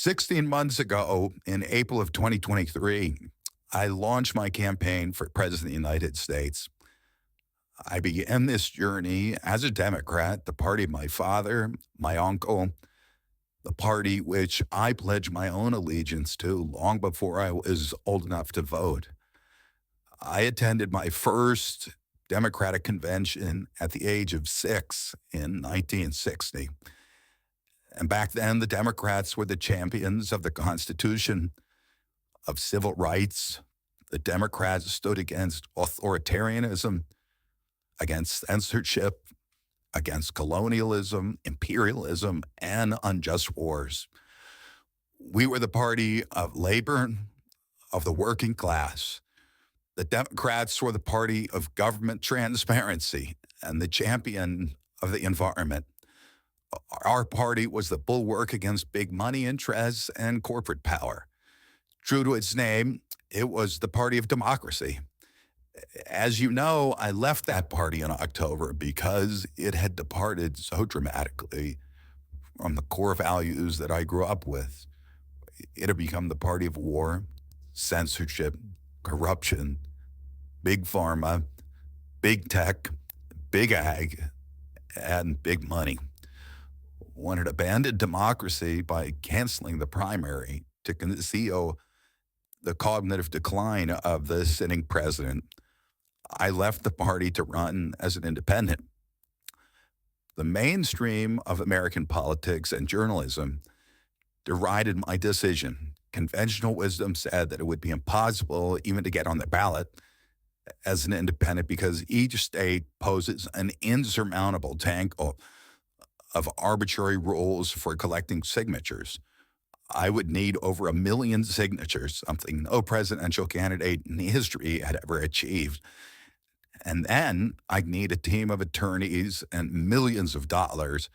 16 months ago, in April of 2023, I launched my campaign for President of the United States. I began this journey as a Democrat, the party of my father, my uncle, the party which I pledged my own allegiance to long before I was old enough to vote. I attended my first Democratic convention at the age of 6 in 1960. And back then, the Democrats were the champions of the Constitution, of civil rights. The Democrats stood against authoritarianism, against censorship, against colonialism, imperialism, and unjust wars. We were the party of labor, of the working class. The Democrats were the party of government transparency and the champion of the environment. Our party was the bulwark against big money interests and corporate power. True to its name, it was the party of democracy. As you know, I left that party in October because it had departed so dramatically from the core values that I grew up with. It had become the party of war, censorship, corruption, big pharma, big tech, big ag, and big money. When it abandoned democracy by canceling the primary to conceal the cognitive decline of the sitting president, I left the party to run as an independent. The mainstream of American politics and journalism derided my decision. Conventional wisdom said that it would be impossible even to get on the ballot as an independent because each state poses an insurmountable tangle of arbitrary rules for collecting signatures. I would need over 1 million signatures, something no presidential candidate in history had ever achieved. And then I'd need a team of attorneys and millions of dollars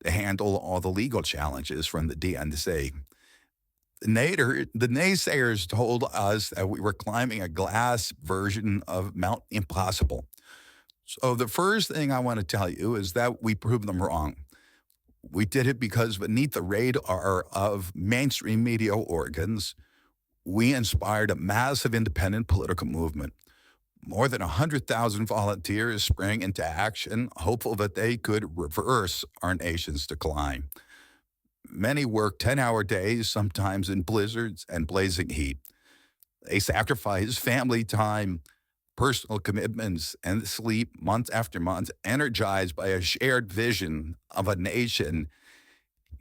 to handle all the legal challenges from the DNC. The naysayers told us that we were climbing a glass version of Mount Impossible. So the first thing I want to tell you is that we proved them wrong. We did it because beneath the radar of mainstream media organs, we inspired a massive independent political movement. More than 100,000 volunteers sprang into action, hopeful that they could reverse our nation's decline. Many worked 10-hour days, sometimes in blizzards and blazing heat. They sacrificed family time, personal commitments, and sleep month after month, energized by a shared vision of a nation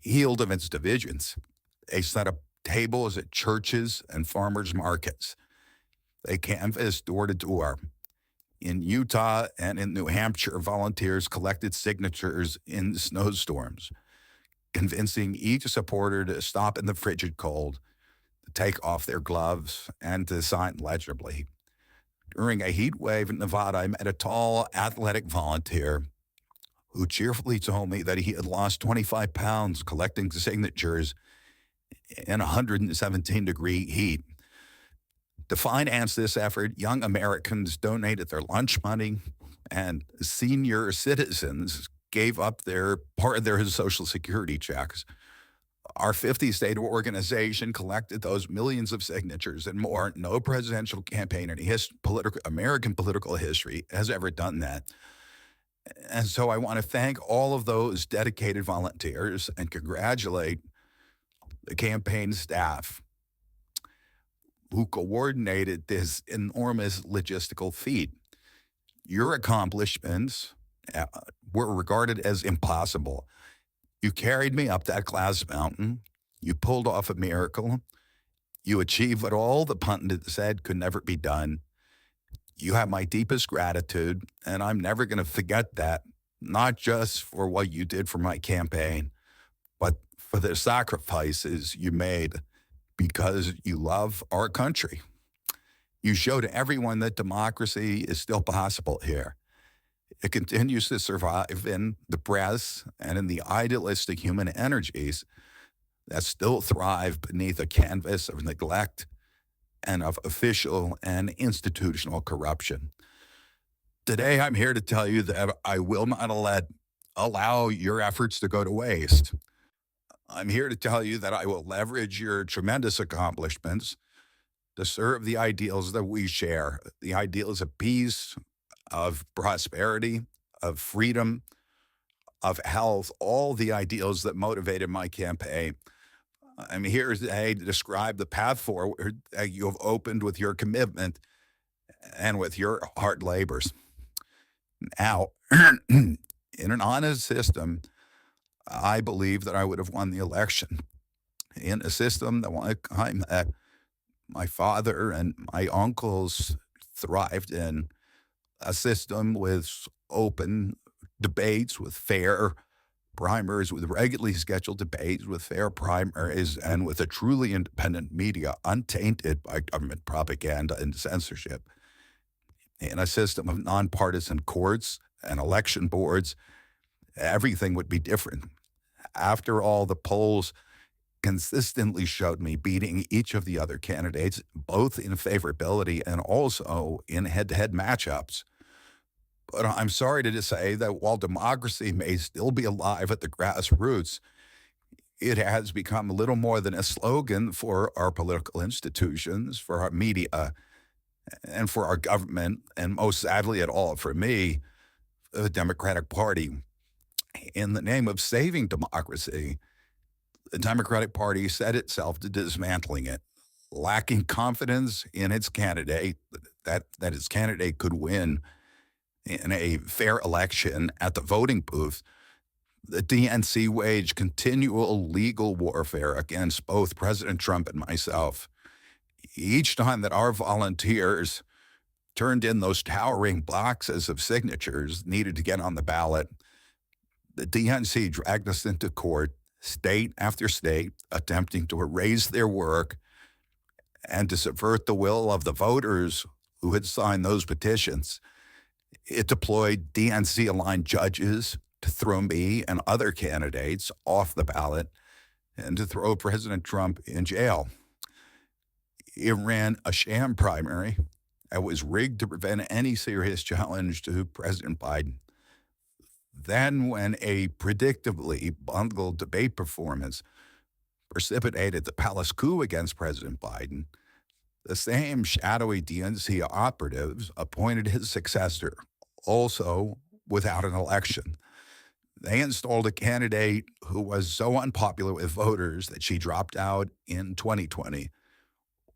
healed of its divisions. They set up tables at churches and farmers' markets. They canvassed door to door. In Utah and in New Hampshire, volunteers collected signatures in snowstorms, convincing each supporter to stop in the frigid cold, to take off their gloves, and to sign legibly. During a heat wave in Nevada, I met a tall, athletic volunteer who cheerfully told me that he had lost 25 pounds collecting signatures in 117-degree heat. To finance this effort, young Americans donated their lunch money, and senior citizens gave up their part of their Social Security checks. Our 50-state organization collected those millions of signatures and more. No presidential campaign in American political history has ever done that. And so I want to thank all of those dedicated volunteers and congratulate the campaign staff who coordinated this enormous logistical feat. Your accomplishments were regarded as impossible. You carried me up that glass mountain. You pulled off a miracle. You achieved what all the pundits said could never be done. You have my deepest gratitude, and I'm never going to forget that, not just for what you did for my campaign, but for the sacrifices you made because you love our country. You showed everyone that democracy is still possible here. It continues to survive in the press and in the idealistic human energies that still thrive beneath a canvas of neglect and of official and institutional corruption. Today, I'm here to tell you that I will not allow your efforts to go to waste. I'm here to tell you that I will leverage your tremendous accomplishments to serve the ideals that we share, the ideals of peace, of prosperity, of freedom, of health, all the ideals that motivated my campaign. I'm here today to describe the path forward that you have opened with your commitment and with your hard labors. Now, in an honest system, I believe that I would have won the election. In a system that one time that my father and my uncles thrived in, a system with open debates, with fair primaries, with regularly scheduled debates, with fair primaries, and with a truly independent media, untainted by government propaganda and censorship, in a system of nonpartisan courts and election boards, everything would be different. After all, the polls consistently showed me beating each of the other candidates, both in favorability and also in head to head matchups. But I'm sorry to say that while democracy may still be alive at the grassroots, it has become little more than a slogan for our political institutions, for our media, and for our government, and most sadly at all for me, the Democratic Party. In the name of saving democracy, the Democratic Party set itself to dismantling it, lacking confidence in its candidate, that its candidate could win in a fair election at the voting booth. The DNC waged continual legal warfare against both President Trump and myself. Each time that our volunteers turned in those towering boxes of signatures needed to get on the ballot, the DNC dragged us into court, state after state, attempting to erase their work and to subvert the will of the voters who had signed those petitions. It deployed DNC aligned judges to throw me and other candidates off the ballot and to throw President Trump in jail. It ran a sham primary that was rigged to prevent any serious challenge to President Biden. Then, when a predictably bungled debate performance precipitated the palace coup against President Biden, the same shadowy DNC operatives appointed his successor, also without an election. They installed a candidate who was so unpopular with voters that she dropped out in 2020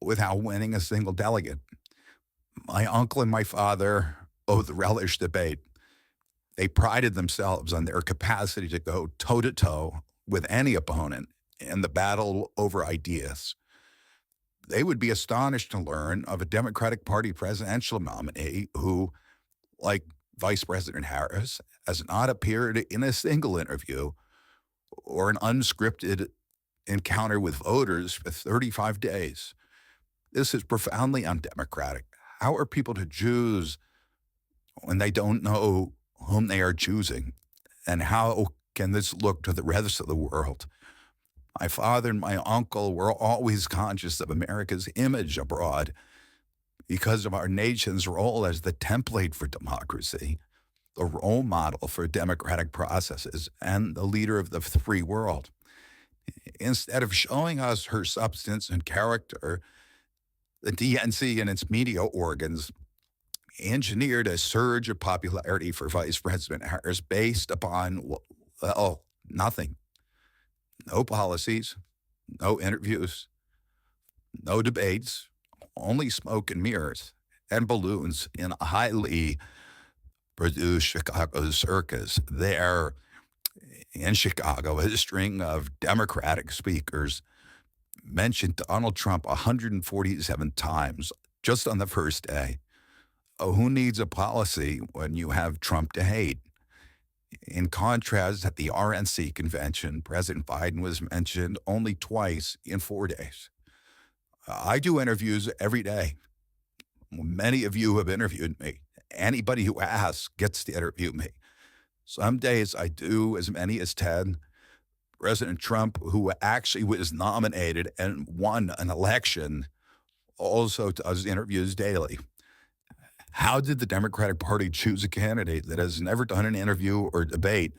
without winning a single delegate. My uncle and my father both relished debate. They prided themselves on their capacity to go toe to toe with any opponent in the battle over ideas. They would be astonished to learn of a Democratic Party presidential nominee who, like Vice President Harris, has not appeared in a single interview or an unscripted encounter with voters for 35 days. This is profoundly undemocratic. How are people to choose when they don't know whom they are choosing? And how can this look to the rest of the world? My father and my uncle were always conscious of America's image abroad because of our nation's role as the template for democracy, the role model for democratic processes, and the leader of the free world. Instead of showing us her substance and character, the DNC and its media organs engineered a surge of popularity for Vice President Harris based upon, well, nothing. No policies, no interviews, no debates, only smoke and mirrors and balloons in a highly produced Chicago circus. There in Chicago, a string of Democratic speakers mentioned Donald Trump 147 times just on the first day. Oh, who needs a policy when you have Trump to hate? In contrast, at the RNC convention, President Biden was mentioned only twice in 4 days. I do interviews every day. Many of you have interviewed me. Anybody who asks gets to interview me. Some days I do as many as 10. President Trump, who actually was nominated and won an election, also does interviews daily. How did the Democratic Party choose a candidate that has never done an interview or debate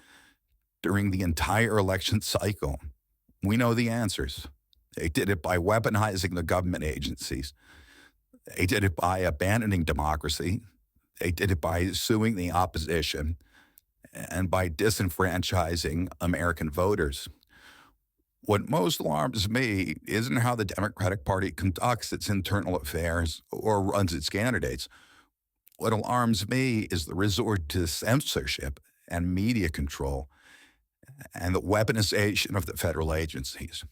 during the entire election cycle? We know the answers. They did it by weaponizing the government agencies. They did it by abandoning democracy. They did it by suing the opposition and by disenfranchising American voters. What most alarms me isn't how the Democratic Party conducts its internal affairs or runs its candidates. What alarms me is the resort to censorship and media control and the weaponization of the federal agencies.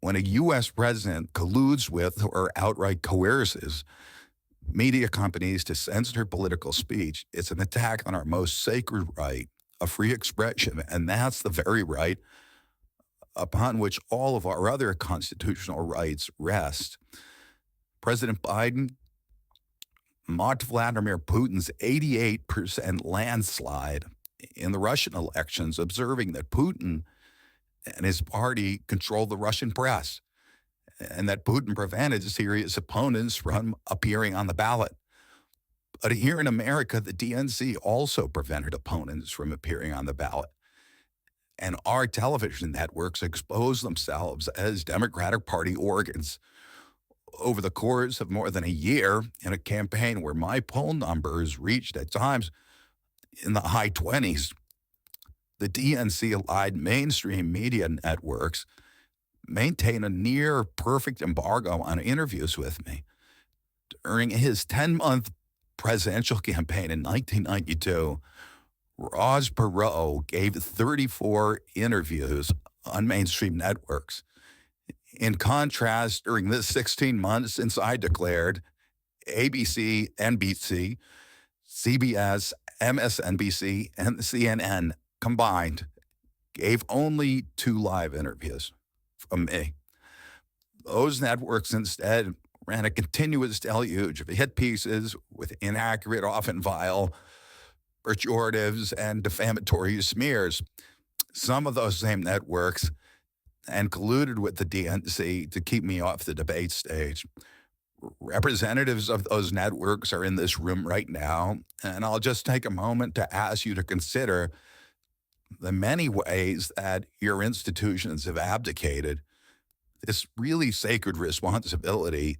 When a U.S. president colludes with or outright coerces media companies to censor political speech, it's an attack on our most sacred right of free expression, and that's the very right upon which all of our other constitutional rights rest. President Biden mocked Vladimir Putin's 88% landslide in the Russian elections, observing that Putin and his party controlled the Russian press and that Putin prevented serious opponents from appearing on the ballot. But here in America, the DNC also prevented opponents from appearing on the ballot. And our television networks expose themselves as Democratic Party organs over the course of more than a year in a campaign where my poll numbers reached at times in the high 20s. The DNC-allied mainstream media networks maintain a near perfect embargo on interviews with me. During his 10-month presidential campaign in 1992, Ross Perot gave 34 interviews on mainstream networks. In contrast, during this 16 months since I declared, ABC, NBC, CBS, MSNBC, and CNN combined gave only 2 live interviews from me. Those networks instead ran a continuous deluge of hit pieces with inaccurate, often vile, pejoratives, and defamatory smears. Some of those same networks and colluded with the DNC to keep me off the debate stage. Representatives of those networks are in this room right now, and I'll just take a moment to ask you to consider the many ways that your institutions have abdicated this really sacred responsibility,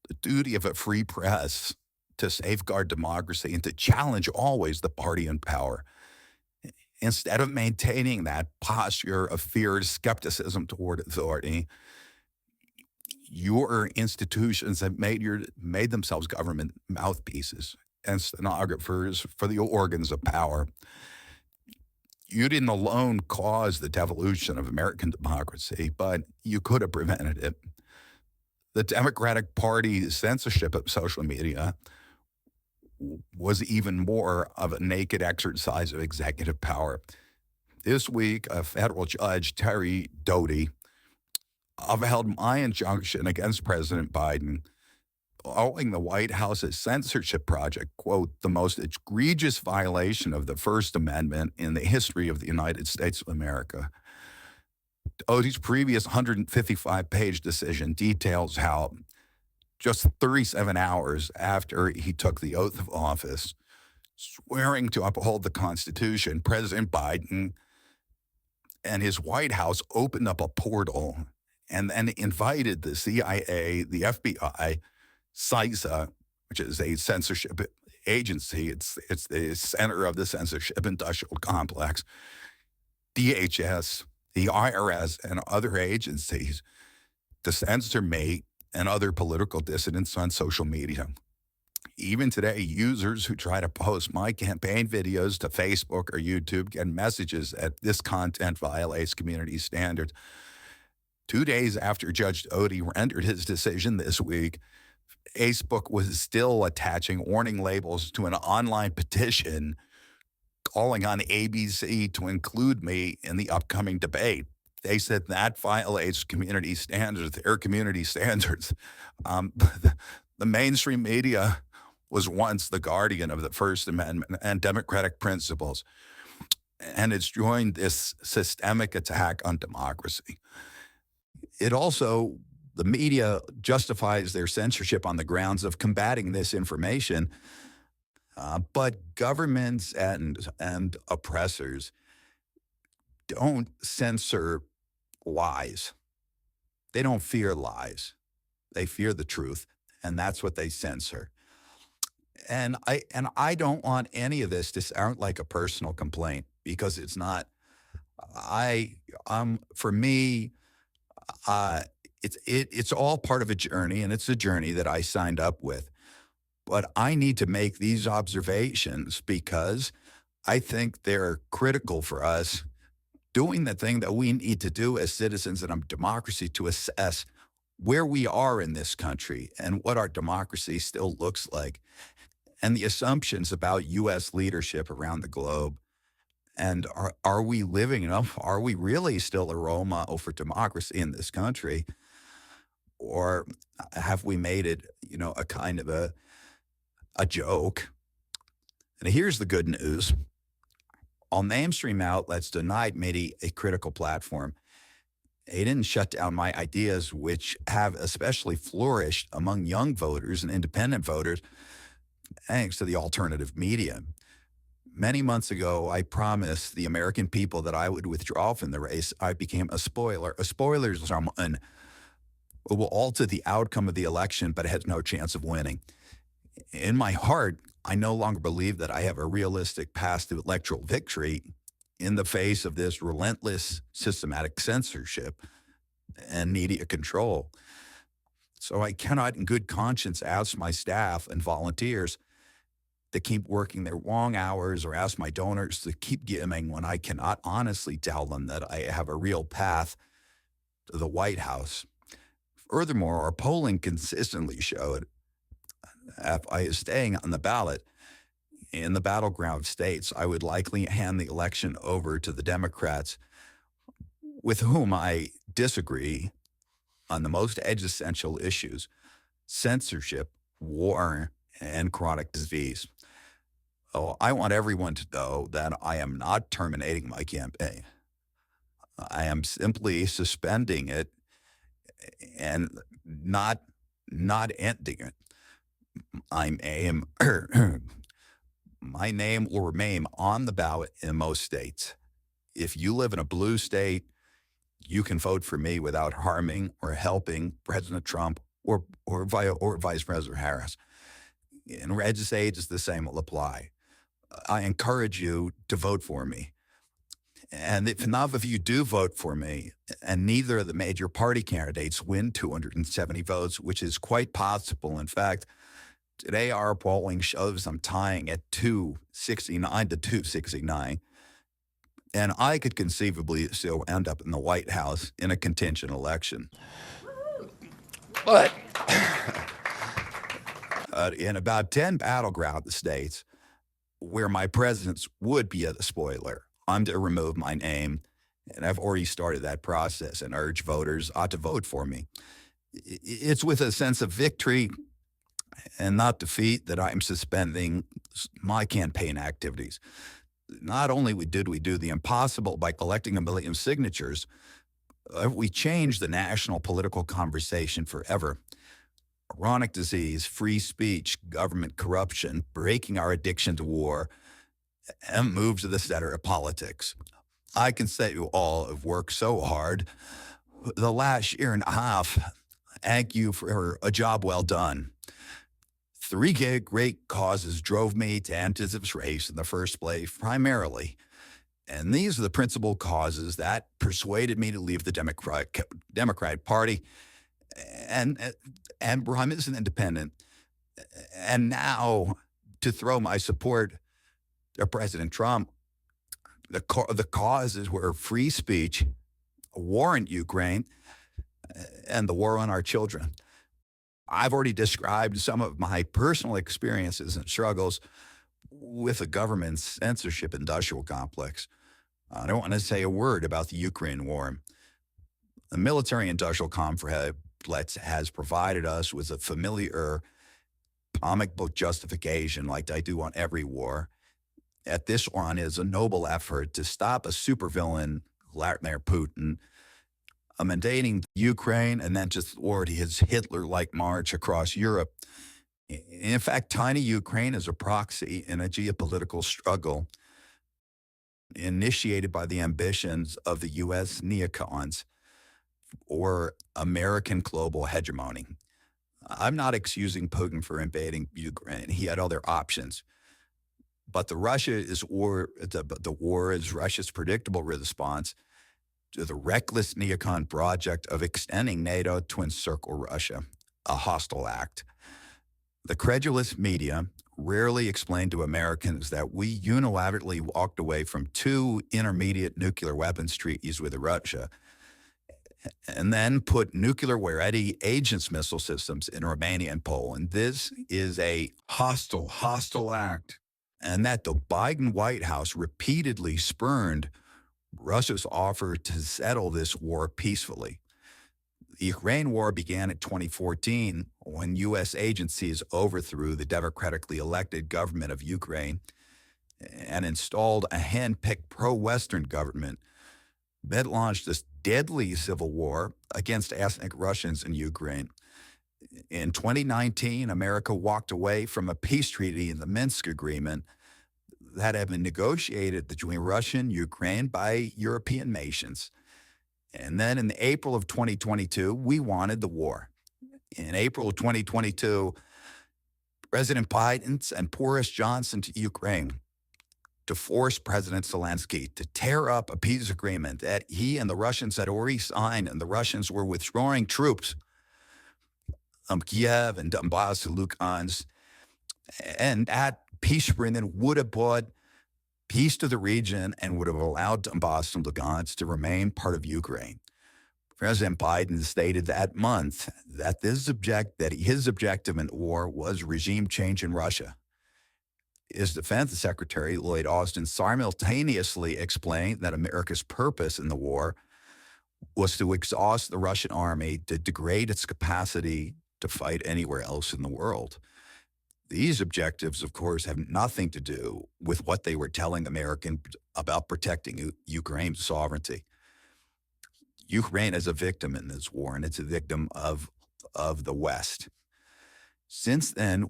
the duty of a free press to safeguard democracy and to challenge always the party in power. Instead of maintaining that posture of fear, skepticism toward authority, your institutions have made themselves government mouthpieces and stenographers for the organs of power. You didn't alone cause the devolution of American democracy, but you could have prevented it. The Democratic Party's censorship of social media was even more of a naked exercise of executive power. This week, a federal judge, Terry Doty, upheld my injunction against President Biden, calling the White House's censorship project, quote, the most egregious violation of the First Amendment in the history of the United States of America. Doty's previous 155-page decision details how just 37 hours after he took the oath of office, swearing to uphold the Constitution, President Biden and his White House opened up a portal and then invited the CIA, the FBI, CISA, which is a censorship agency, it's the center of the censorship industrial complex, DHS, the IRS, and other agencies to censor me and other political dissidents on social media. Even today, users who try to post my campaign videos to Facebook or YouTube get messages that this content violates community standards. 2 days after Judge Doty rendered his decision this week, Facebook was still attaching warning labels to an online petition calling on ABC to include me in the upcoming debate. They said that violates community standards, their community standards. The mainstream media was once the guardian of the First Amendment and democratic principles, and it's joined this systemic attack on democracy. The media justifies their censorship on the grounds of combating disinformation, but governments and oppressors don't censor lies. They don't fear lies. They fear the truth, and that's what they censor. And I don't want any of this to sound like a personal complaint because it's not. I For me, uh, it's all part of a journey, and it's a journey that I signed up with. But I need to make these observations because I think they're critical for us doing the thing that we need to do as citizens in a democracy to assess where we are in this country and what our democracy still looks like, and the assumptions about U.S. leadership around the globe. And are we living enough? Are we really still a role model for democracy in this country? Or have we made it, a kind of a joke? And here's the good news. All mainstream outlets denied me a critical platform. They didn't shut down my ideas, which have especially flourished among young voters and independent voters, thanks to the alternative media. Many months ago, I promised the American people that I would withdraw from the race. I became a spoiler. A spoiler is someone who will alter the outcome of the election but has no chance of winning. In my heart, I no longer believe that I have a realistic path to electoral victory in the face of this relentless systematic censorship and media control. So I cannot in good conscience ask my staff and volunteers to keep working their long hours or ask my donors to keep giving when I cannot honestly tell them that I have a real path to the White House. Furthermore, our polling consistently showed if I was staying on the ballot in the battleground states, I would likely hand the election over to the Democrats, with whom I disagree on the most existential issues: censorship, war, and chronic disease. Oh, I want everyone to know that I am not terminating my campaign. I am simply suspending it and not ending it. I am my name will remain on the ballot in most states. If you live in a blue state, you can vote for me without harming or helping President Trump or Vice President Harris. In red states, the same will apply. I encourage you to vote for me. And if enough of you do vote for me, and neither of the major party candidates win 270 votes, which is quite possible. In fact, today our polling shows I'm tying at 269 to 269. And I could conceivably still end up in the White House in a contingent election. But in about 10 battleground states where my presence would be a spoiler, I'm to remove my name. And I've already started that process and urge voters to vote for me. It's with a sense of victory and not defeat that I'm suspending my campaign activities. Not only did we do the impossible by collecting 1 million signatures, we changed the national political conversation forever. Chronic disease, free speech, government corruption, breaking our addiction to war, and moved to the center of politics. I can say you all have worked so hard the last year and a half. Thank you for a job well done. 3 great causes drove me to enter this race in the first place, primarily. And these are the principal causes that persuaded me to leave the Democratic Party and run as an independent. And now to throw my support to President Trump. The causes were free speech, a war in Ukraine, and the war on our children. I've already described some of my personal experiences and struggles with the government's censorship industrial complex. I don't want to say a word about the Ukraine war. The military-industrial complex has provided us with a familiar comic book justification, like I do on every war. At this one is a noble effort to stop a supervillain, Vladimir Putin, invading Ukraine and then just thwart his Hitler-like march across Europe. In fact, tiny Ukraine is a proxy in a geopolitical struggle initiated by the ambitions of the U.S. neocons. or American global hegemony. I'm not excusing Putin for invading Ukraine. He had other options. But the war is Russia's predictable response to the reckless neocon project of extending NATO to encircle Russia, a hostile act. The credulous media rarely explained to Americans that we unilaterally walked away from 2 intermediate nuclear weapons treaties with Russia and then put nuclear-ready agents missile systems in Romania and Poland. This is a hostile act. And that the Biden White House repeatedly spurned Russia's offer to settle this war peacefully. The Ukraine war began in 2014 when U.S. agencies overthrew the democratically elected government of Ukraine and installed a hand-picked pro-Western government that launched this deadly civil war against ethnic Russians in Ukraine. In 2019, America walked away from a peace treaty in the Minsk Agreement that had been negotiated between Russia and Ukraine by European nations. And then in April of 2022, we wanted the war. In April of 2022, President Biden sent Boris Johnson to Ukraine to force President Zelensky to tear up a peace agreement that he and the Russians had already signed, and the Russians were withdrawing troops from Kiev and Donbass and Luhansk. And that peace agreement would have brought peace to the region and would have allowed Donbass and Luhansk to remain part of Ukraine. President Biden stated that month that his objective in the war was regime change in Russia. His defense secretary, Lloyd Austin, simultaneously explained that America's purpose in the war was to exhaust the Russian army to degrade its capacity to fight anywhere else in the world. These objectives, of course, have nothing to do with what they were telling Americans about protecting Ukraine's sovereignty. Ukraine is a victim in this war, and it's a victim of the West. Since then,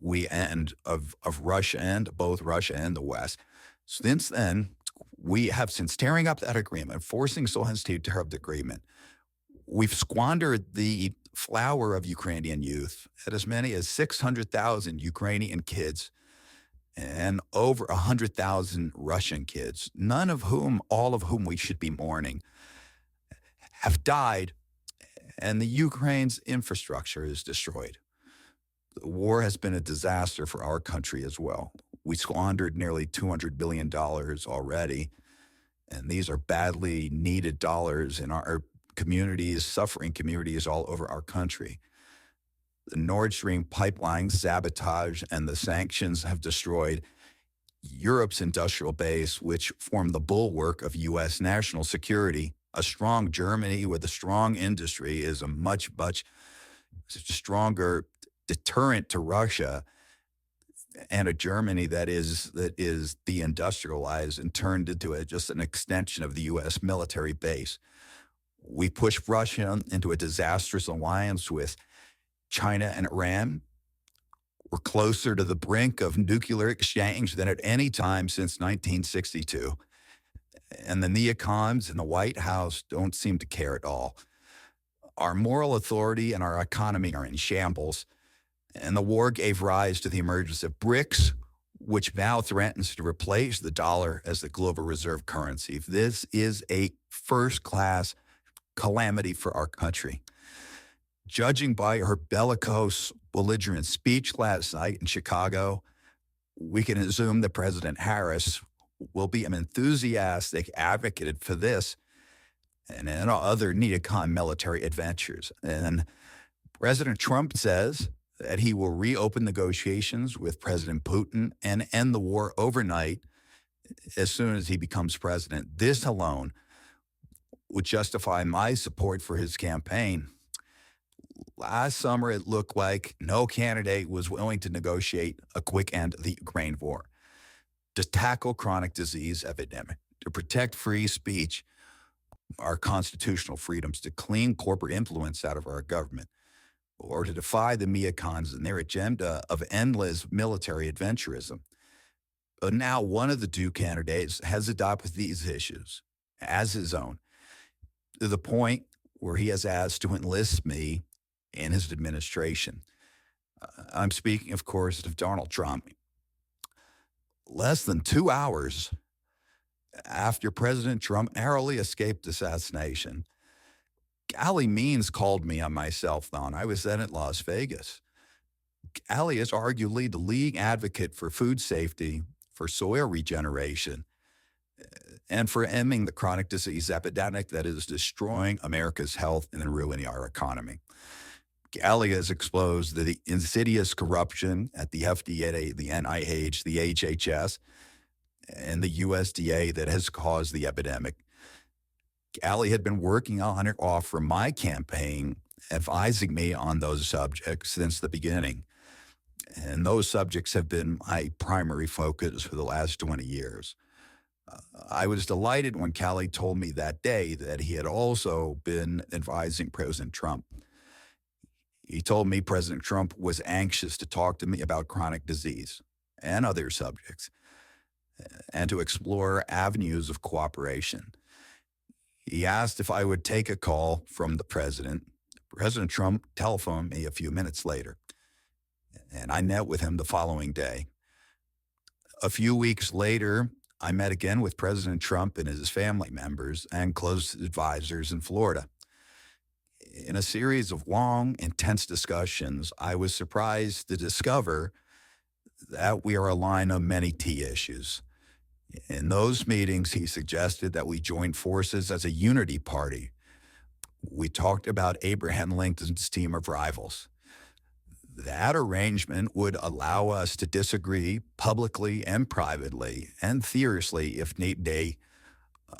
of Russia and both Russia and the West, since then, we have, since tearing up that agreement, forcing Zelensky to tear up the agreement, we've squandered the flower of Ukrainian youth at as many as 600,000 Ukrainian kids and over 100,000 Russian kids, all of whom we should be mourning, have died, and the Ukraine's infrastructure is destroyed. The war has been a disaster for our country as well. We squandered nearly $200 billion already, and these are badly needed dollars in our communities, suffering communities all over our country. The Nord Stream pipeline sabotage and the sanctions have destroyed Europe's industrial base, which formed the bulwark of U.S. national security. A strong Germany with a strong industry is a much stronger deterrent to Russia, and a Germany that is deindustrialized and turned into just an extension of the U.S. military base. We pushed Russia into a disastrous alliance with China and Iran. We're closer to the brink of nuclear exchange than at any time since 1962. And the neocons in the White House don't seem to care at all. Our moral authority and our economy are in shambles. And the war gave rise to the emergence of BRICS, which now threatens to replace the dollar as the global reserve currency. This is a first-class calamity for our country. Judging by her bellicose, belligerent speech last night in Chicago, we can assume that President Harris will be an enthusiastic advocate for this and other neocon military adventures. And President Trump says that he will reopen negotiations with President Putin and end the war overnight as soon as he becomes president. This alone would justify my support for his campaign. Last summer, it looked like no candidate was willing to negotiate a quick end to the Ukraine war, to tackle chronic disease epidemic, to protect free speech, our constitutional freedoms, to clean corporate influence out of our government, or to defy the neocons and their agenda of endless military adventurism. But now one of the two candidates has adopted these issues as his own, to the point where he has asked to enlist me in his administration. I'm speaking, of course, of Donald Trump. Less than 2 hours after President Trump narrowly escaped assassination, Allie Means called me on my cell phone. I was then at Las Vegas. Allie is arguably the leading advocate for food safety, for soil regeneration, and for ending the chronic disease epidemic that is destroying America's health and ruining our economy. Allie has exposed the insidious corruption at the FDA, the NIH, the HHS, and the USDA that has caused the epidemic. Allie had been working on it off from my campaign, advising me on those subjects since the beginning. And those subjects have been my primary focus for the last 20 years. I was delighted when Callie told me that day that he had also been advising President Trump. He told me President Trump was anxious to talk to me about chronic disease and other subjects and to explore avenues of cooperation. He asked if I would take a call from the president. President Trump telephoned me a few minutes later, and I met with him the following day. A few weeks later, I met again with President Trump and his family members and close advisors in Florida. In a series of long, intense discussions, I was surprised to discover that we are aligned on many key issues. In those meetings, he suggested that we join forces as a unity party. We talked about Abraham Lincoln's team of rivals. That arrangement would allow us to disagree publicly and privately, and fiercely if need be,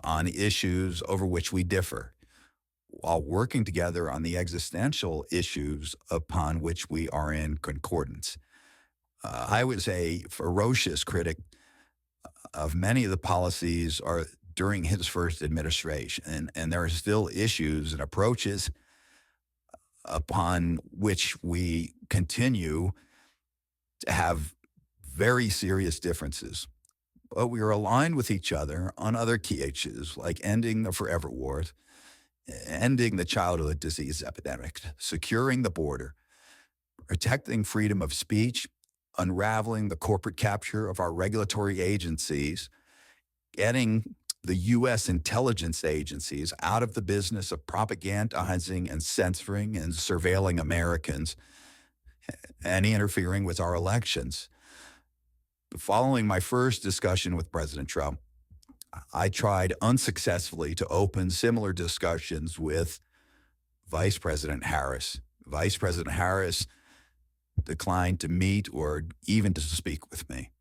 on issues over which we differ, while working together on the existential issues upon which we are in concordance. I was a ferocious critic of many of the policies during his first administration, and there are still issues and approaches upon which we continue to have very serious differences. But we are aligned with each other on other key issues like ending the forever wars, ending the childhood disease epidemic, securing the border, protecting freedom of speech, unraveling the corporate capture of our regulatory agencies, getting the U.S. intelligence agencies out of the business of propagandizing and censoring and surveilling Americans and interfering with our elections. Following my first discussion with President Trump, I tried unsuccessfully to open similar discussions with Vice President Harris. Vice President Harris declined to meet or even to speak with me.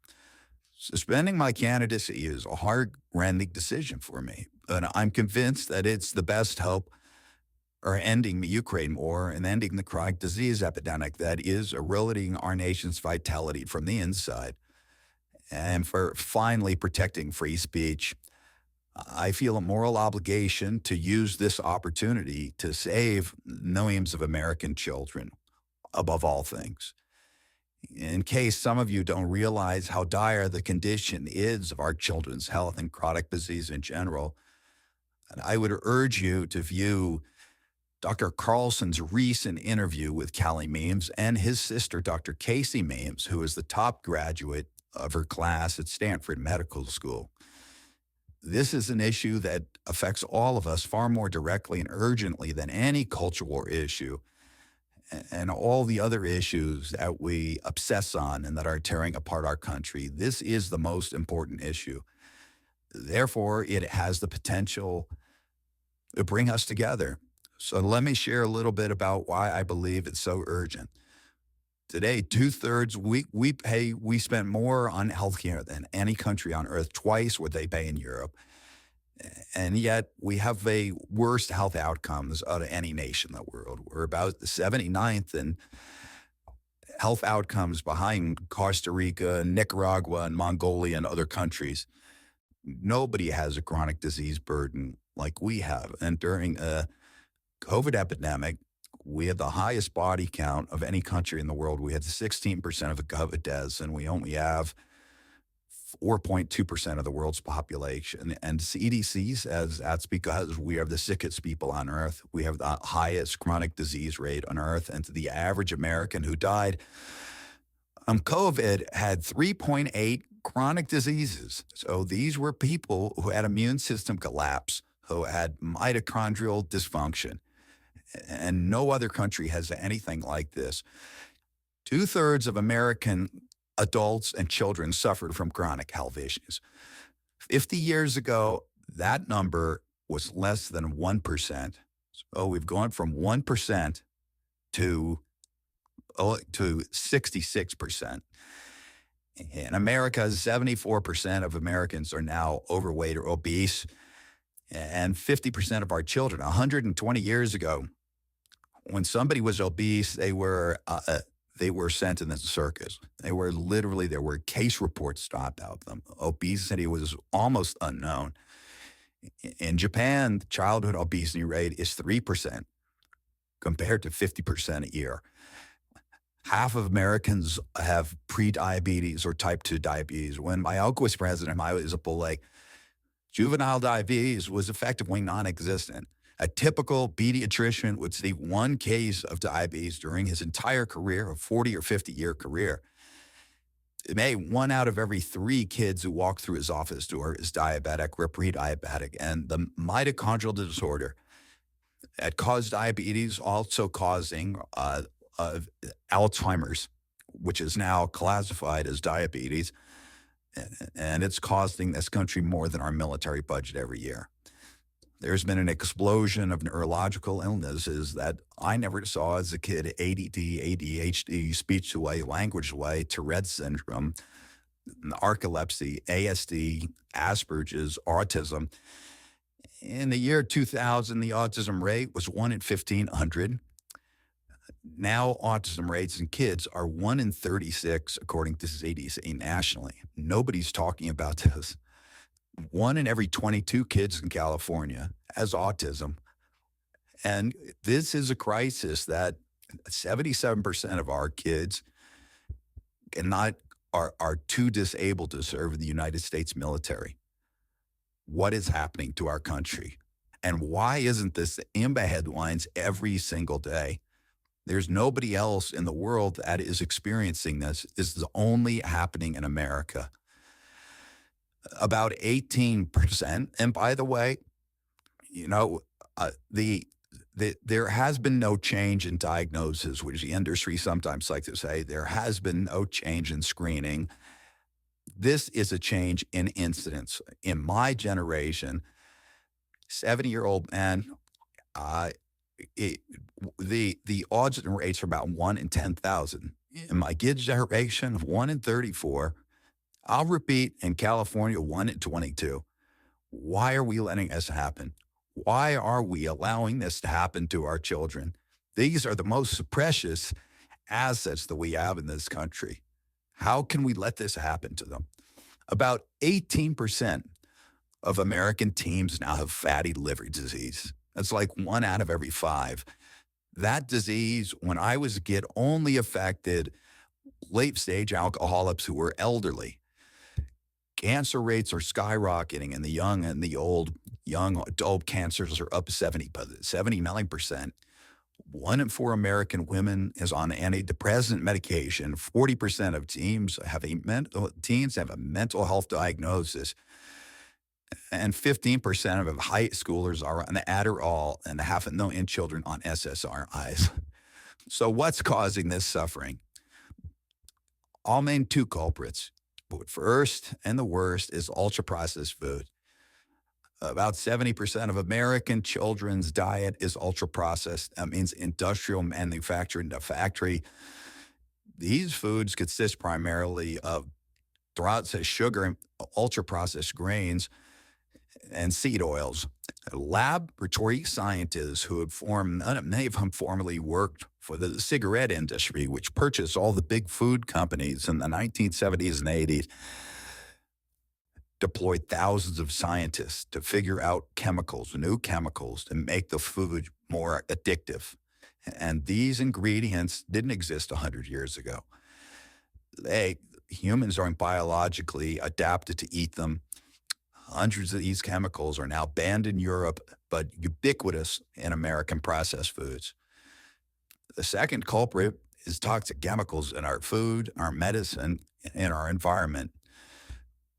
Suspending my candidacy is a heart-rending decision for me, but I'm convinced that it's the best hope for ending the Ukraine war and ending the chronic disease epidemic that is eroding our nation's vitality from the inside, and for finally protecting free speech. I feel a moral obligation to use this opportunity to save millions of American children above all things. In case some of you don't realize how dire the condition is of our children's health and chronic disease in general, I would urge you to view Dr. Carlson's recent interview with Callie Means and his sister, Dr. Casey Means, who is the top graduate of her class at Stanford Medical School. This is an issue that affects all of us far more directly and urgently than any cultural issue and all the other issues that we obsess on and that are tearing apart our country. This is the most important issue. Therefore, it has the potential to bring us together. So let me share a little bit about why I believe it's so urgent. Today, 2/3, we spend more on healthcare than any country on earth, twice what they pay in Europe. And yet we have the worst health outcomes out of any nation in the world. We're about the 79th in health outcomes behind Costa Rica, Nicaragua, and Mongolia and other countries. Nobody has a chronic disease burden like we have. And during a COVID epidemic, we had the highest body count of any country in the world. We had 16% of the COVID deaths, and we only have 4.2% of the world's population. And CDC says that's because we are the sickest people on earth. We have the highest chronic disease rate on earth. And the average American who died COVID had 3.8 chronic diseases. So these were people who had immune system collapse, who had mitochondrial dysfunction. And no other country has anything like this. 2/3 of American adults and children suffered from chronic health issues. 50 years ago, that number was less than 1%. So we've gone from 1% to 66%. In America, 74% of Americans are now overweight or obese, and 50% of our children. 120 years ago, when somebody was obese, they were sent in the circus. There were case reports stopped out of them. Obesity was almost unknown. In Japan, the childhood obesity rate is 3% compared to 50% a year. Half of Americans have pre-diabetes or type 2 diabetes. When my uncle was president, I was like, juvenile diabetes was effectively non-existent. A typical pediatrician would see one case of diabetes during his entire career, a 40 or 50-year career. Maybe 1 out of every 3 kids who walk through his office door is diabetic or pre-diabetic. And the mitochondrial disorder that caused diabetes also causing Alzheimer's, which is now classified as diabetes. And it's costing this country more than our military budget every year. There's been an explosion of neurological illnesses that I never saw as a kid: ADD, ADHD, speech delay, language delay, Tourette's syndrome, narcolepsy, ASD, Asperger's, autism. In the year 2000, the autism rate was 1 in 1,500. Now autism rates in kids are 1 in 36, according to CDC nationally. Nobody's talking about this. 1 in every 22 kids in California has autism. And this is a crisis that 77% of our kids are too disabled to serve in the United States military. What is happening to our country? And why isn't this in the headlines every single day? There's nobody else in the world that is experiencing this. This is only happening in America. About 18%. And by the way, there has been no change in diagnosis, which the industry sometimes like to say. There has been no change in screening. This is a change in incidence. In my generation, 70-year-old man, the autism rates are about 1 in 10,000. In my kids' generation, 1 in 34. I'll repeat, in California, 1 in 22. Why are we letting this happen? Why are we allowing this to happen to our children? These are the most precious assets that we have in this country. How can we let this happen to them? About 18% of American teens now have fatty liver disease. That's like 1 out of every 5. That disease, when I was a kid, only affected late-stage alcoholics who were elderly. Cancer rates are skyrocketing in the young and the old. Young adult cancers are up 79%. 1 in 4 American women is on antidepressant medication. 40% of teens have a mental health diagnosis. And 15% of high schoolers are on Adderall, and 500,000 children on SSRIs. So what's causing this suffering? I'll name 2 culprits. But first and the worst is ultra-processed food. About 70% of American children's diet is ultra-processed. That means industrial manufactured in a factory. These foods consist primarily of processed sugar, ultra-processed grains, and seed oils. Laboratory scientists who many of whom formerly worked for the cigarette industry, which purchased all the big food companies in the 1970s and 80s, deployed thousands of scientists to figure out new chemicals to make the food more addictive. And these ingredients didn't exist 100 years ago. Humans aren't biologically adapted to eat them. Hundreds of these chemicals are now banned in Europe, but ubiquitous in American processed foods. The second culprit is toxic chemicals in our food, our medicine, and our environment.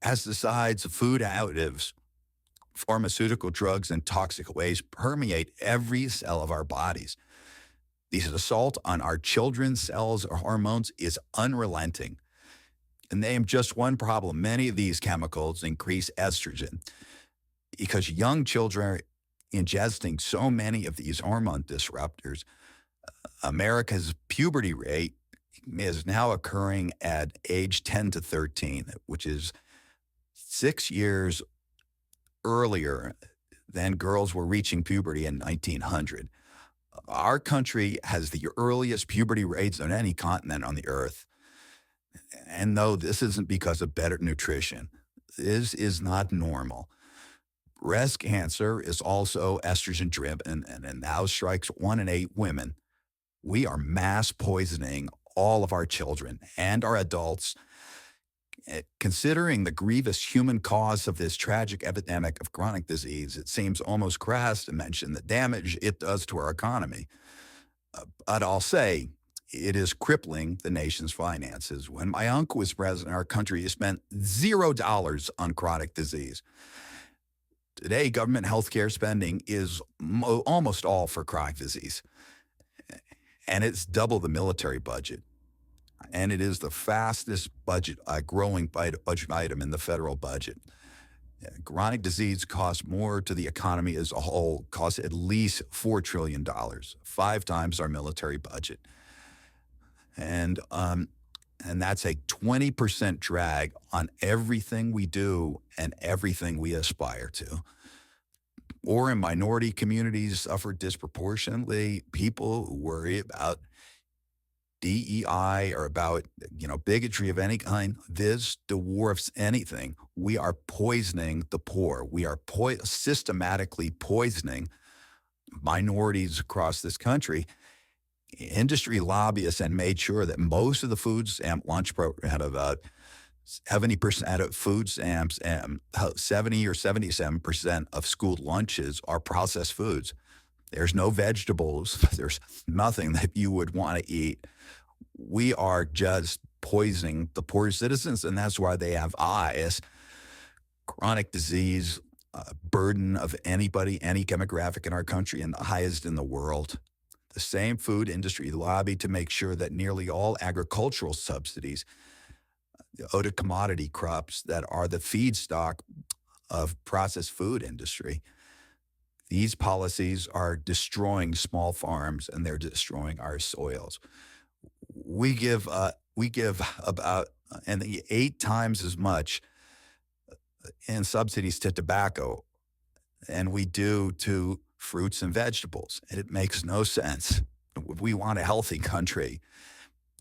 Pesticides, food additives, pharmaceutical drugs, and toxic waste permeate every cell of our bodies. This assault on our children's cells or hormones is unrelenting. To name just one problem, many of these chemicals increase estrogen because young children are ingesting so many of these hormone disruptors. America's puberty rate is now occurring at age 10 to 13, which is 6 years earlier than girls were reaching puberty in 1900. Our country has the earliest puberty rates on any continent on the earth. And no, this isn't because of better nutrition. This is not normal. Breast cancer is also estrogen driven and now strikes 1 in 8 women. We are mass poisoning all of our children and our adults. Considering the grievous human cause of this tragic epidemic of chronic disease, it seems almost crass to mention the damage it does to our economy. But I'll say, it is crippling the nation's finances. When my uncle was president, our country spent $0 on chronic disease. Today, government healthcare spending is almost all for chronic disease, and it's double the military budget. And it is the fastest growing budget item in the federal budget. Chronic disease costs more to the economy as a whole, costs at least $4 trillion, 5 times our military budget. And that's a 20% drag on everything we do and everything we aspire to. Or in minority communities suffer disproportionately. People who worry about DEI or about, bigotry of any kind. This dwarfs anything. We are poisoning the poor. We are systematically poisoning minorities across this country. Industry lobbyists had made sure that most of the food stamp lunch program had about 70% of food stamps and 70 or 77% of school lunches are processed foods. There's no vegetables. There's nothing that you would want to eat. We are just poisoning the poor citizens, and that's why they have highest chronic disease burden of anybody, any demographic in our country, and the highest in the world. The same food industry lobbied to make sure that nearly all agricultural subsidies go to commodity crops that are the feedstock of processed food industry. These policies are destroying small farms and they're destroying our soils. We give about 8 times as much in subsidies to tobacco than we do to fruits and vegetables. And it makes no sense. We want a healthy country.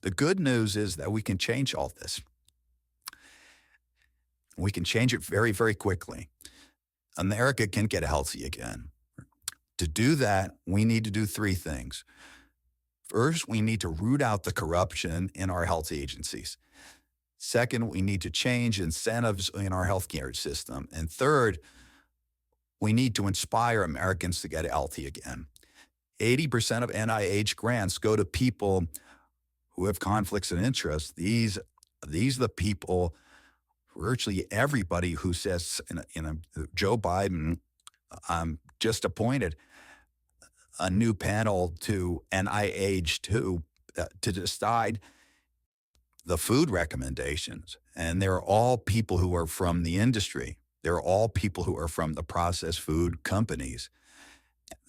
The good news is that we can change all this. We can change it very, very quickly. America can get healthy again. To do that, we need to do 3 things. First, we need to root out the corruption in our health agencies. Second, we need to change incentives in our healthcare system. And third, we need to inspire Americans to get healthy again. 80% of NIH grants go to people who have conflicts of interest. These are the people, virtually everybody who says, Joe Biden just appointed a new panel to NIH to decide the food recommendations. And they're all people who are from the industry. They're all people who are from the processed food companies.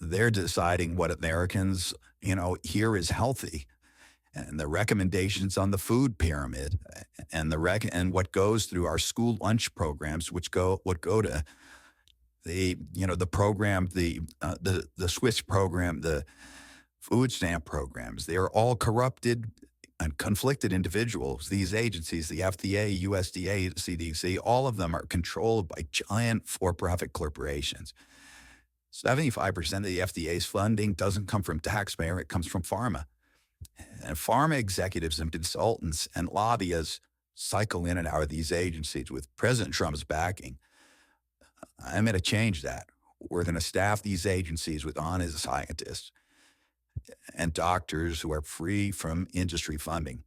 They're deciding what Americans, here is healthy. And the recommendations on the food pyramid and what goes through our school lunch programs, which go to the program, the Swiss program, the food stamp programs. They are all corrupted and conflicted individuals. These agencies, the FDA, USDA, CDC, all of them are controlled by giant for-profit corporations. 75% of the FDA's funding doesn't come from taxpayer, it comes from pharma. And pharma executives and consultants and lobbyists cycle in and out of these agencies with President Trump's backing. I'm going to change that. We're going to staff these agencies with honest scientists and doctors who are free from industry funding.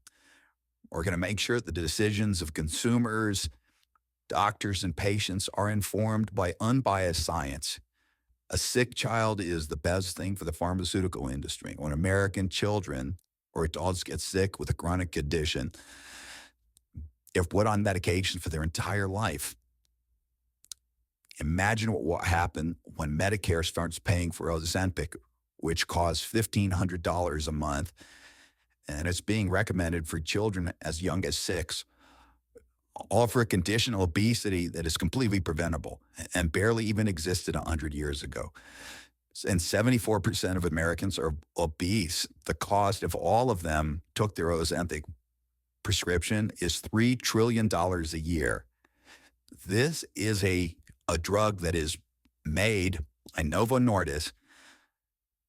We're going to make sure that the decisions of consumers, doctors, and patients are informed by unbiased science. A sick child is the best thing for the pharmaceutical industry. When American children or adults get sick with a chronic condition, if put on medication for their entire life, imagine what will happen when Medicare starts paying for Ozempic, which costs $1,500 a month, and it's being recommended for children as young as 6, all for a condition of obesity that is completely preventable and barely even existed 100 years ago. And 74% of Americans are obese. The cost, if all of them took their Ozempic prescription, is $3 trillion a year. This is a drug that is made by Novo Nordisk,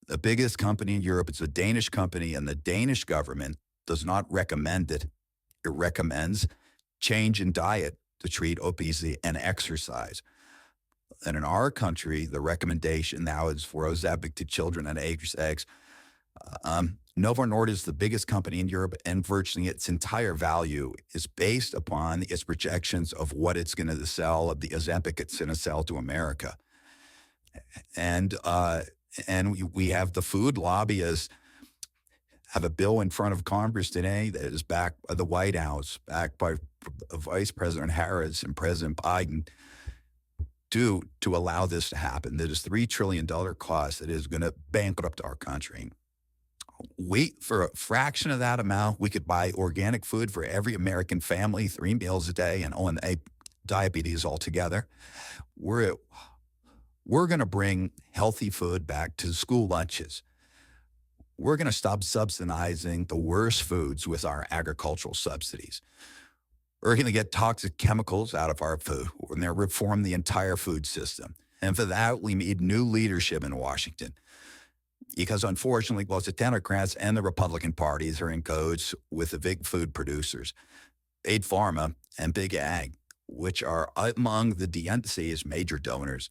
the biggest company in Europe. It's a Danish company, and the Danish government does not recommend it. It recommends change in diet to treat obesity and exercise. And in our country, the recommendation now is for Ozempic to children at age 6. Novo Nordisk is the biggest company in Europe, and virtually its entire value is based upon its projections of what it's going to sell, of the Ozempic it's going to sell to America. And we have the food lobbyists have a bill in front of Congress today that is backed by the White House, backed by Vice President Harris and President Biden, to allow this to happen. That is $3 trillion cost that is going to bankrupt our country. For a fraction of that amount, we could buy organic food for every American family, 3 meals a day, and diabetes altogether. We're going to bring healthy food back to school lunches. We're going to stop subsidizing the worst foods with our agricultural subsidies. We're going to get toxic chemicals out of our food. We're going to reform the entire food system. And for that, we need new leadership in Washington. Because unfortunately, both the Democrats and the Republican parties are in cahoots with the big food producers, Big Pharma and Big Ag, which are among the DNC's major donors.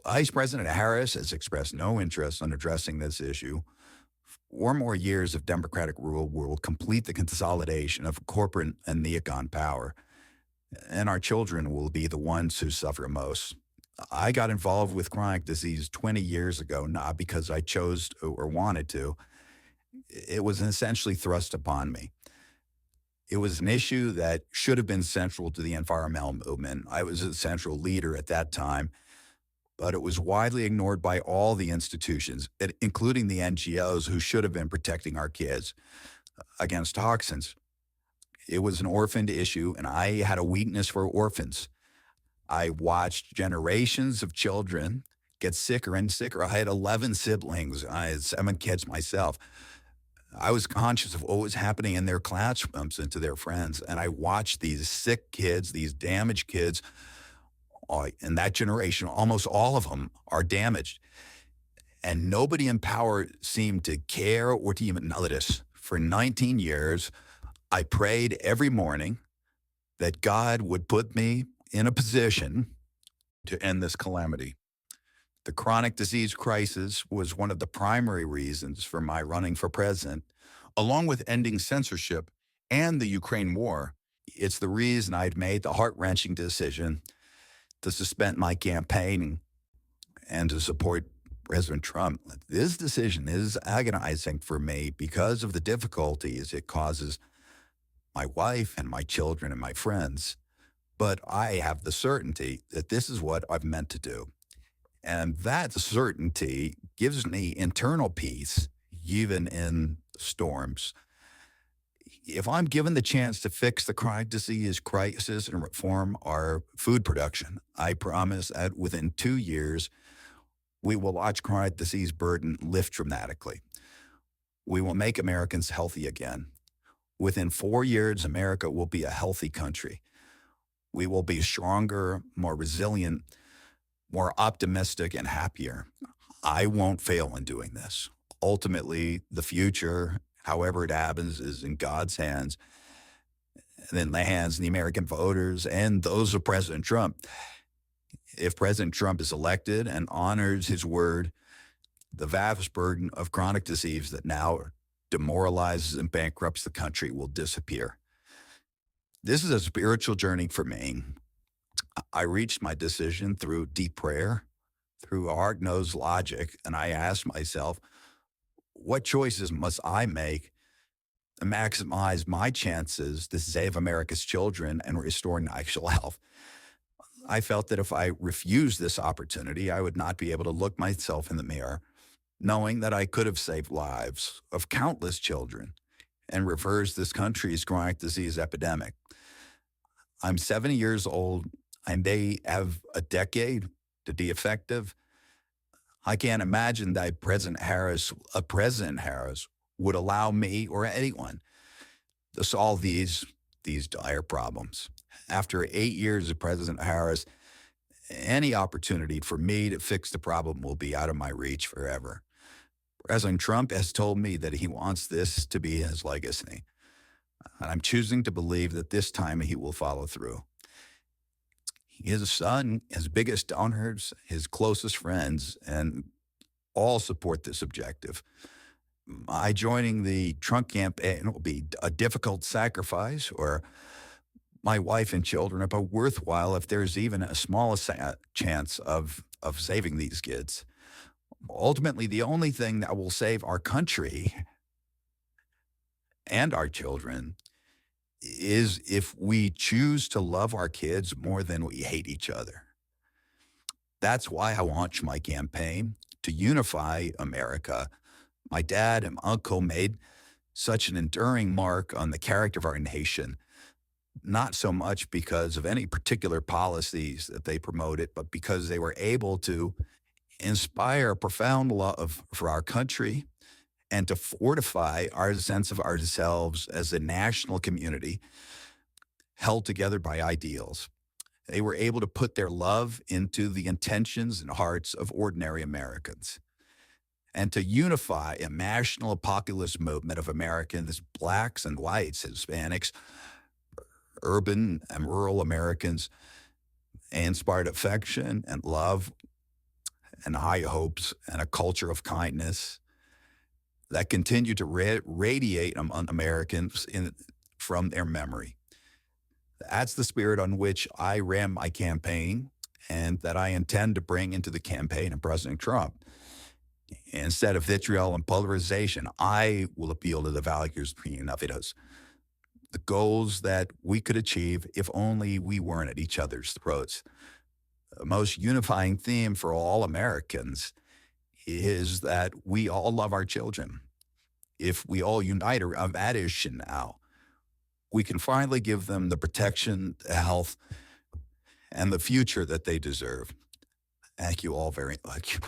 Vice President Harris has expressed no interest in addressing this issue. 4 more years of Democratic rule will complete the consolidation of corporate and neocon power, and our children will be the ones who suffer most. I got involved with chronic disease 20 years ago, not because I chose to or wanted to. It was essentially thrust upon me. It was an issue that should have been central to the environmental movement. I was a central leader at that time, but it was widely ignored by all the institutions, including the NGOs who should have been protecting our kids against toxins. It was an orphaned issue, and I had a weakness for orphans. I watched generations of children get sicker and sicker. I had 11 siblings. I had 7 kids myself. I was conscious of what was happening in their classrooms and to their friends, and I watched these sick kids, these damaged kids. In that generation, almost all of them are damaged. And nobody in power seemed to care or to even notice. For 19 years, I prayed every morning that God would put me in a position to end this calamity. The chronic disease crisis was one of the primary reasons for my running for president, along with ending censorship and the Ukraine war. It's the reason I'd made the heart-wrenching decision to suspend my campaign and to support President Trump. This decision is agonizing for me because of the difficulties it causes my wife and my children and my friends. But I have the certainty that this is what I've meant to do. And that certainty gives me internal peace, even in storms. If I'm given the chance to fix the chronic disease crisis and reform our food production, I promise that within 2 years, we will watch chronic disease burden lift dramatically. We will make Americans healthy again. Within 4 years, America will be a healthy country. We will be stronger, more resilient, more optimistic, and happier. I won't fail in doing this. Ultimately, the future, however it happens, is in God's hands. and in the hands of the American voters and those of President Trump. If President Trump is elected and honors his word, the vast burden of chronic disease that now demoralizes and bankrupts the country will disappear. This is a spiritual journey for me. I reached my decision through deep prayer, through hard-nosed logic, and I asked myself, what choices must I make to maximize my chances to save America's children and restore national health? I felt that if I refused this opportunity, I would not be able to look myself in the mirror, knowing that I could have saved lives of countless children and reversed this country's chronic disease epidemic. I'm 70 years old. I may have a decade to be effective. I can't imagine that President Harris would allow me or anyone to solve these dire problems. After 8 years of President Harris, any opportunity for me to fix the problem will be out of my reach forever. President Trump has told me that he wants this to be his legacy, and I'm choosing to believe that this time he will follow through. His son, his biggest donors, his closest friends, and all support this objective. My joining the Trump campaign will be a difficult sacrifice, or my wife and children are but worthwhile if there's even a smallest chance of saving these kids. Ultimately, the only thing that will save our country and our children is if we choose to love our kids more than we hate each other. That's why I launched my campaign to unify America. My dad and uncle made such an enduring mark on the character of our nation, not so much because of any particular policies that they promoted, but because they were able to inspire profound love for our country and to fortify our sense of ourselves as a national community held together by ideals. They were able to put their love into the intentions and hearts of ordinary Americans and to unify a national populist movement of Americans, blacks and whites, Hispanics, urban and rural Americans, inspired affection and love and high hopes and a culture of kindness that continue to radiate among Americans from their memory. That's the spirit on which I ran my campaign and that I intend to bring into the campaign of President Trump. Instead of vitriol and polarization, I will appeal to the values of us, the goals that we could achieve if only we weren't at each other's throats. The most unifying theme for all Americans is that we all love our children. If we all unite around that issue now, we can finally give them the protection, the health, and the future that they deserve. Thank you all very much.